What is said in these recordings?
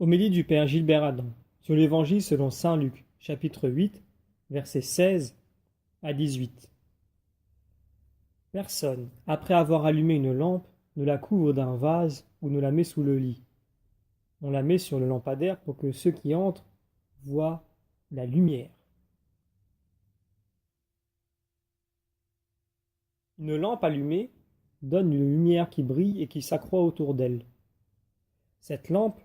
Homélie du Père Gilbert Adam sur l'Évangile selon saint Luc, chapitre 8, versets 16 à 18. Personne, après avoir allumé une lampe, ne la couvre d'un vase ou ne la met sous le lit. On la met sur le lampadaire pour que ceux qui entrent voient la lumière. Une lampe allumée donne une lumière qui brille et qui s'accroît autour d'elle. Cette lampe,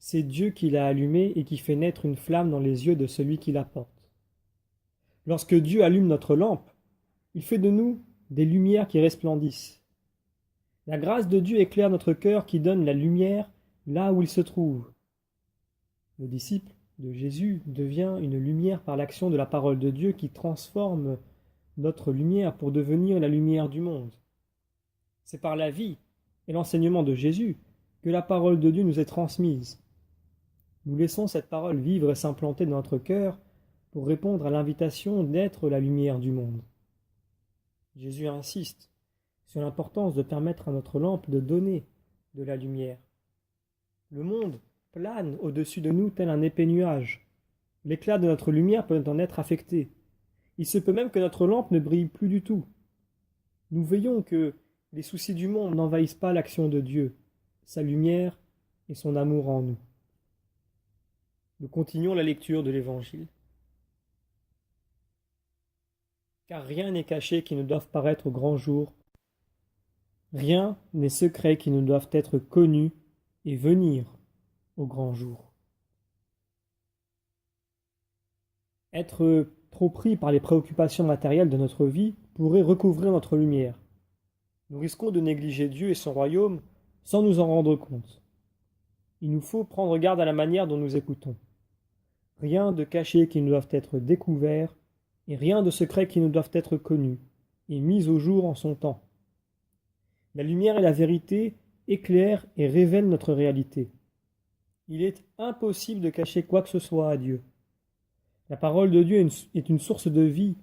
c'est Dieu qui l'a allumée et qui fait naître une flamme dans les yeux de celui qui la porte. Lorsque Dieu allume notre lampe, il fait de nous des lumières qui resplendissent. La grâce de Dieu éclaire notre cœur qui donne la lumière là où il se trouve. Le disciple de Jésus devient une lumière par l'action de la parole de Dieu qui transforme notre lumière pour devenir la lumière du monde. C'est par la vie et l'enseignement de Jésus que la parole de Dieu nous est transmise. Nous laissons cette parole vivre et s'implanter dans notre cœur pour répondre à l'invitation d'être la lumière du monde. Jésus insiste sur l'importance de permettre à notre lampe de donner de la lumière. Le monde plane au-dessus de nous tel un épais nuage. L'éclat de notre lumière peut en être affecté. Il se peut même que notre lampe ne brille plus du tout. Nous veillons que les soucis du monde n'envahissent pas l'action de Dieu, sa lumière et son amour en nous. Nous continuons la lecture de l'Évangile. Car rien n'est caché qui ne doive paraître au grand jour. Rien n'est secret qui ne doive être connu et venir au grand jour. Être trop pris par les préoccupations matérielles de notre vie pourrait recouvrir notre lumière. Nous risquons de négliger Dieu et son royaume sans nous en rendre compte. Il nous faut prendre garde à la manière dont nous écoutons. Rien de caché qui ne doive être découvert et rien de secret qui ne doivent être connus et mis au jour en son temps. La lumière et la vérité éclairent et révèlent notre réalité. Il est impossible de cacher quoi que ce soit à Dieu. La parole de Dieu est une source de vie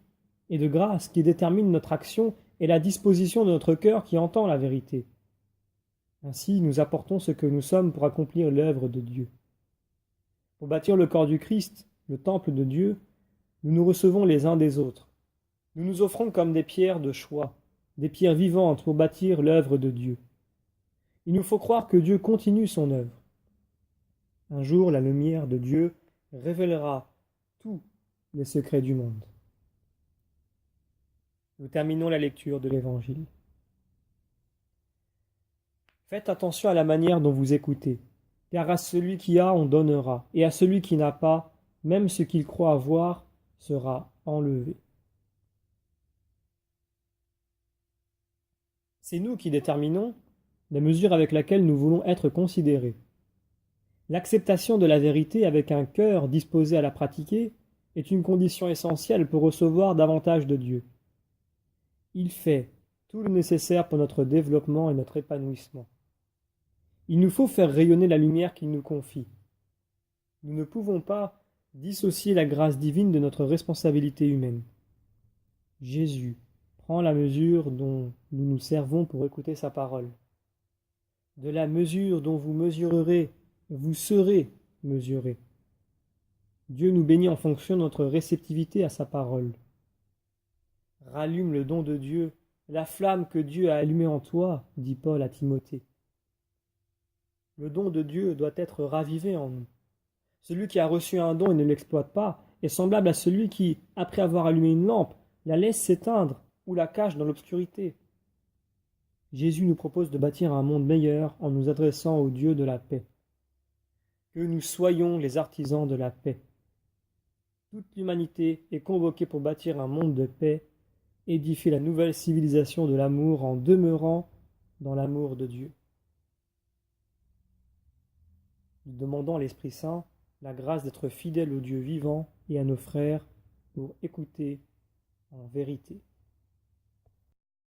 et de grâce qui détermine notre action et la disposition de notre cœur qui entend la vérité. Ainsi, nous apportons ce que nous sommes pour accomplir l'œuvre de Dieu. Pour bâtir le corps du Christ, le temple de Dieu, nous nous recevons les uns des autres. Nous nous offrons comme des pierres de choix, des pierres vivantes pour bâtir l'œuvre de Dieu. Il nous faut croire que Dieu continue son œuvre. Un jour, la lumière de Dieu révélera tous les secrets du monde. Nous terminons la lecture de l'Évangile. Faites attention à la manière dont vous écoutez, car à celui qui a, on donnera, et à celui qui n'a pas, même ce qu'il croit avoir, sera enlevé. C'est nous qui déterminons la mesure avec laquelle nous voulons être considérés. L'acceptation de la vérité avec un cœur disposé à la pratiquer est une condition essentielle pour recevoir davantage de Dieu. Il fait tout le nécessaire pour notre développement et notre épanouissement. Il nous faut faire rayonner la lumière qu'il nous confie. Nous ne pouvons pas dissocier la grâce divine de notre responsabilité humaine. Jésus prend la mesure dont nous nous servons pour écouter sa parole. De la mesure dont vous mesurerez, vous serez mesurés. Dieu nous bénit en fonction de notre réceptivité à sa parole. Rallume le don de Dieu, la flamme que Dieu a allumée en toi, dit Paul à Timothée. Le don de Dieu doit être ravivé en nous. Celui qui a reçu un don et ne l'exploite pas est semblable à celui qui, après avoir allumé une lampe, la laisse s'éteindre ou la cache dans l'obscurité. Jésus nous propose de bâtir un monde meilleur en nous adressant au Dieu de la paix. Que nous soyons les artisans de la paix. Toute l'humanité est convoquée pour bâtir un monde de paix, édifier la nouvelle civilisation de l'amour en demeurant dans l'amour de Dieu. Nous demandons à l'Esprit Saint la grâce d'être fidèles au Dieu vivant et à nos frères pour écouter en vérité.